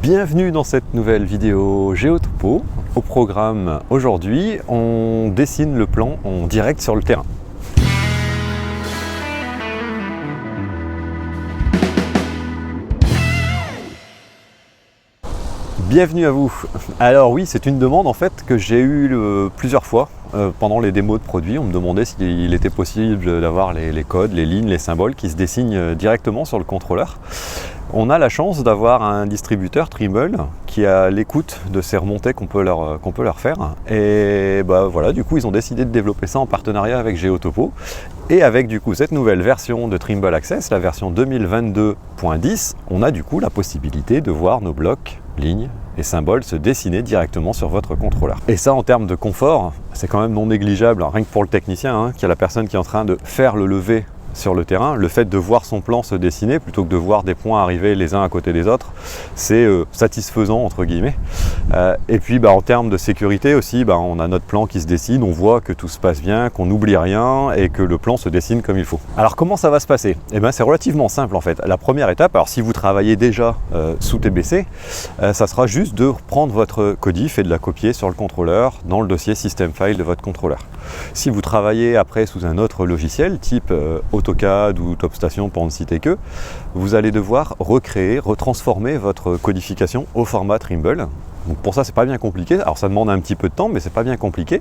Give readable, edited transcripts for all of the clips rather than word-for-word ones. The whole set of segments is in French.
Bienvenue dans cette nouvelle vidéo Géotopo. Au programme aujourd'hui, on dessine le plan en direct sur le terrain. Bienvenue à vous. Alors oui, c'est une demande en fait que j'ai eue plusieurs fois pendant les démos de produits. On me demandait s'il était possible d'avoir les codes, les lignes, les symboles qui se dessinent directement sur le contrôleur. On a la chance d'avoir un distributeur Trimble qui a l'écoute de ces remontées qu'on peut leur faire. Et bah voilà, du coup ils ont décidé de développer ça en partenariat avec Géotopo. Et avec du coup cette nouvelle version de Trimble Access, la version 2022.10, on a du coup la possibilité de voir nos blocs, lignes et symboles se dessiner directement sur votre contrôleur. Et ça, en termes de confort, c'est quand même non négligeable, rien que pour le technicien, qui est la personne qui est en train de faire le levé sur le terrain. Le fait de voir son plan se dessiner plutôt que de voir des points arriver les uns à côté des autres, c'est satisfaisant entre guillemets. Et puis en termes de sécurité aussi, on a notre plan qui se dessine, on voit que tout se passe bien, qu'on n'oublie rien et que le plan se dessine comme il faut. Alors comment ça va se passer? C'est relativement simple en fait. La première étape, alors si vous travaillez déjà sous TBC, ça sera juste de prendre votre codif et de la copier sur le contrôleur dans le dossier system file de votre contrôleur. Si vous travaillez après sous un autre logiciel type AutoCAD ou TopStation pour ne citer que, vous allez devoir recréer, retransformer votre codification au format Trimble. Donc pour ça, c'est pas bien compliqué. Alors ça demande un petit peu de temps, mais c'est pas bien compliqué.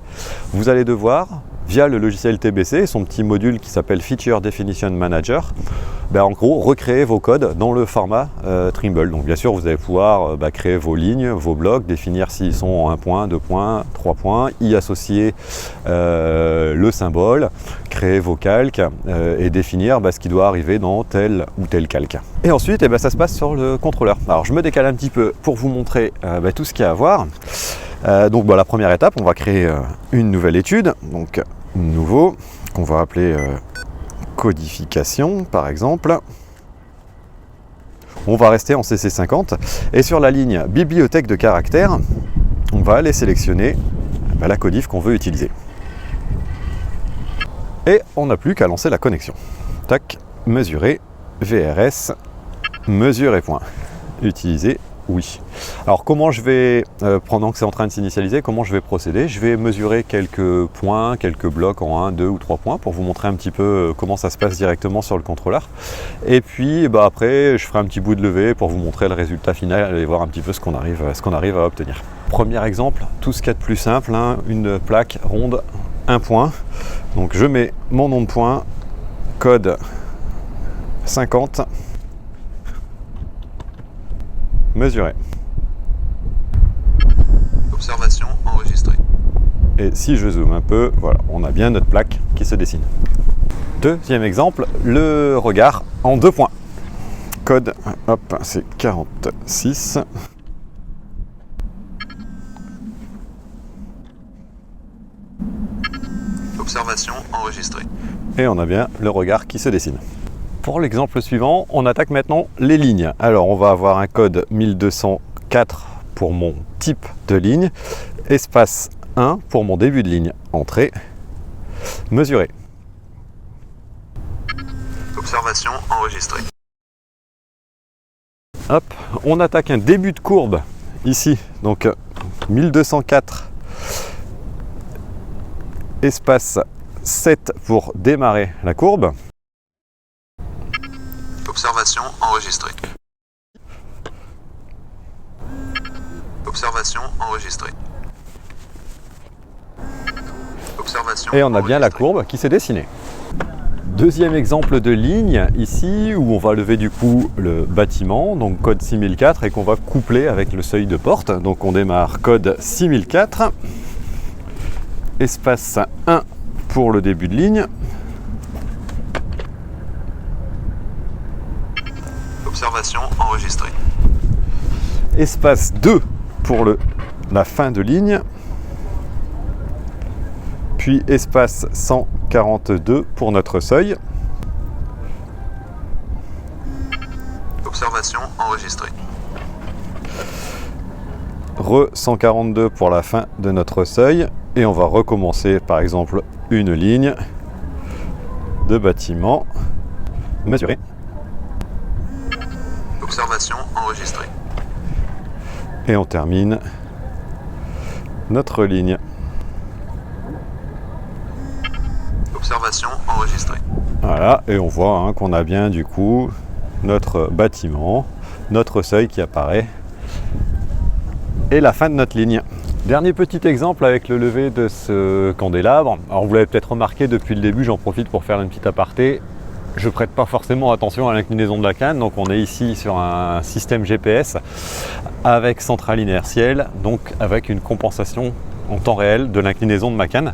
Vous allez devoir, via le logiciel TBC, son petit module qui s'appelle Feature Definition Manager, en gros, recréer vos codes dans le format Trimble. Donc bien sûr, vous allez pouvoir créer vos lignes, vos blocs, définir s'ils sont en 1 point, 2 points, 3 points, y associer le symbole, créer vos calques et définir ce qui doit arriver dans tel ou tel calque. Et ensuite, ça se passe sur le contrôleur. Alors je me décale un petit peu pour vous montrer tout ce qu'il y a à voir. La première étape, on va créer une nouvelle étude, donc nouveau, qu'on va appeler codification par exemple. On va rester en CC50 et sur la ligne bibliothèque de caractères, on va aller sélectionner la codif qu'on veut utiliser. Et on n'a plus qu'à lancer la connexion. Tac, mesurer, VRS, mesurer point. Utiliser, oui. Alors comment je vais, pendant que c'est en train de s'initialiser, comment je vais procéder? Je vais mesurer quelques points, quelques blocs en 1, 2 ou 3 points pour vous montrer un petit peu comment ça se passe directement sur le contrôleur. Et puis après, je ferai un petit bout de levé pour vous montrer le résultat final et voir un petit peu ce qu'on arrive à obtenir. Premier exemple, tout ce qu'il y a de plus simple, une plaque ronde, 1 point. Donc je mets mon nom de point, code 50, mesurer. Observation enregistrée. Et si je zoome un peu, voilà, on a bien notre plaque qui se dessine. Deuxième exemple, le regard en 2 points. Code, hop, c'est 46. Observation enregistrée. Et on a bien le regard qui se dessine. Pour l'exemple suivant, on attaque maintenant les lignes. Alors on va avoir un code 1204 pour mon type de ligne, espace 1 pour mon début de ligne, entrée, mesurer. Observation enregistrée. Hop, on attaque un début de courbe ici, donc 1204 espace 7 pour démarrer la courbe. Observation enregistrée. Observation enregistrée. Observation et on a bien la enregistrée. courbe qui s'est dessinée. Deuxième exemple de ligne ici où on va lever du coup le bâtiment, donc code 6004 et qu'on va coupler avec le seuil de porte. Donc on démarre code 6004, espace 1 pour le début de ligne. Observation enregistrée. Espace 2 pour la fin de ligne. Puis espace 142 pour notre seuil. Observation enregistrée. Re 142 pour la fin de notre seuil. Et on va recommencer par exemple une ligne de bâtiment. Mesurer. Observation enregistrée. Et on termine notre ligne. Observation enregistrée. Voilà, et on voit hein, qu'on a bien du coup notre bâtiment, notre seuil qui apparaît et la fin de notre ligne. Dernier petit exemple avec le lever de ce candélabre. Alors vous l'avez peut-être remarqué depuis le début, j'en profite pour faire une petite aparté. Je prête pas forcément attention à l'inclinaison de la canne, donc on est ici sur un système GPS avec centrale inertielle, donc avec une compensation en temps réel de l'inclinaison de ma canne.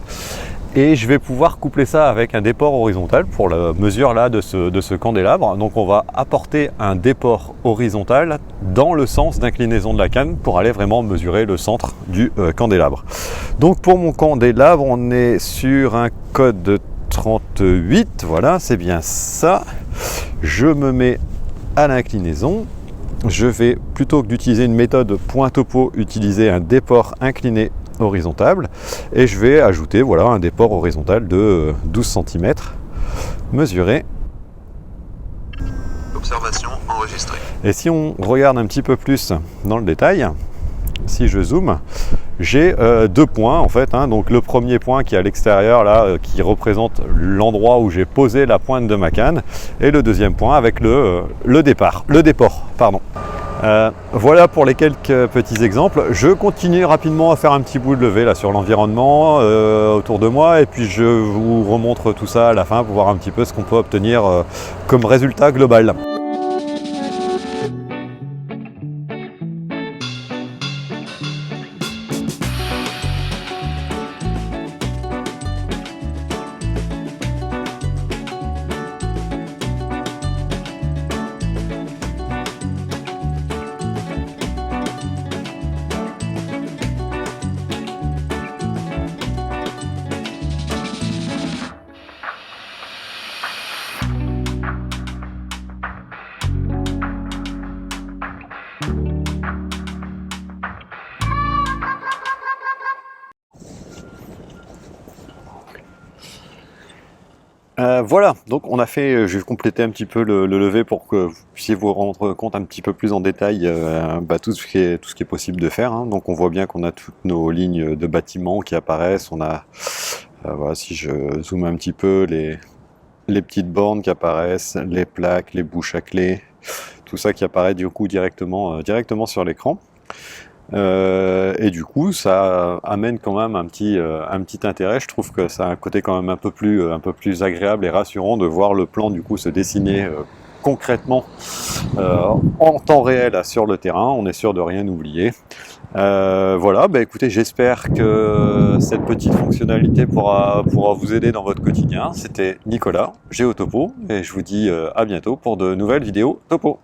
Et je vais pouvoir coupler ça avec un déport horizontal pour la mesure là de ce candélabre. Donc on va apporter un déport horizontal dans le sens d'inclinaison de la canne pour aller vraiment mesurer le centre du candélabre. Donc pour mon candélabre, on est sur un code de 38, voilà, c'est bien ça. Je me mets à l'inclinaison. Je vais, plutôt que d'utiliser une méthode point topo, utiliser un déport incliné horizontal et je vais ajouter voilà un déport horizontal de 12 cm mesuré. Observation enregistrée. Et si on regarde un petit peu plus dans le détail, si je zoome, j'ai deux points en fait, hein. Donc le premier point qui est à l'extérieur là, qui représente l'endroit où j'ai posé la pointe de ma canne, et le deuxième point avec le déport. Voilà pour les quelques petits exemples. Je continue rapidement à faire un petit bout de levé là sur l'environnement autour de moi, et puis je vous remontre tout ça à la fin pour voir un petit peu ce qu'on peut obtenir comme résultat global. Voilà, donc on a fait, je vais compléter un petit peu le levé pour que vous puissiez vous rendre compte un petit peu plus en détail tout ce qui est possible de faire, hein. Donc on voit bien qu'on a toutes nos lignes de bâtiments qui apparaissent, on a, voilà, si je zoome un petit peu, les petites bornes qui apparaissent, les plaques, les bouches à clé, tout ça qui apparaît du coup directement sur l'écran. Et du coup ça amène quand même un petit intérêt. Je trouve que ça a un côté quand même un peu plus agréable et rassurant de voir le plan du coup se dessiner concrètement en temps réel sur le terrain. On est sûr de rien oublier. Voilà, écoutez, j'espère que cette petite fonctionnalité pourra vous aider dans votre quotidien. C'était Nicolas, GeoTopo, et je vous dis à bientôt pour de nouvelles vidéos topo.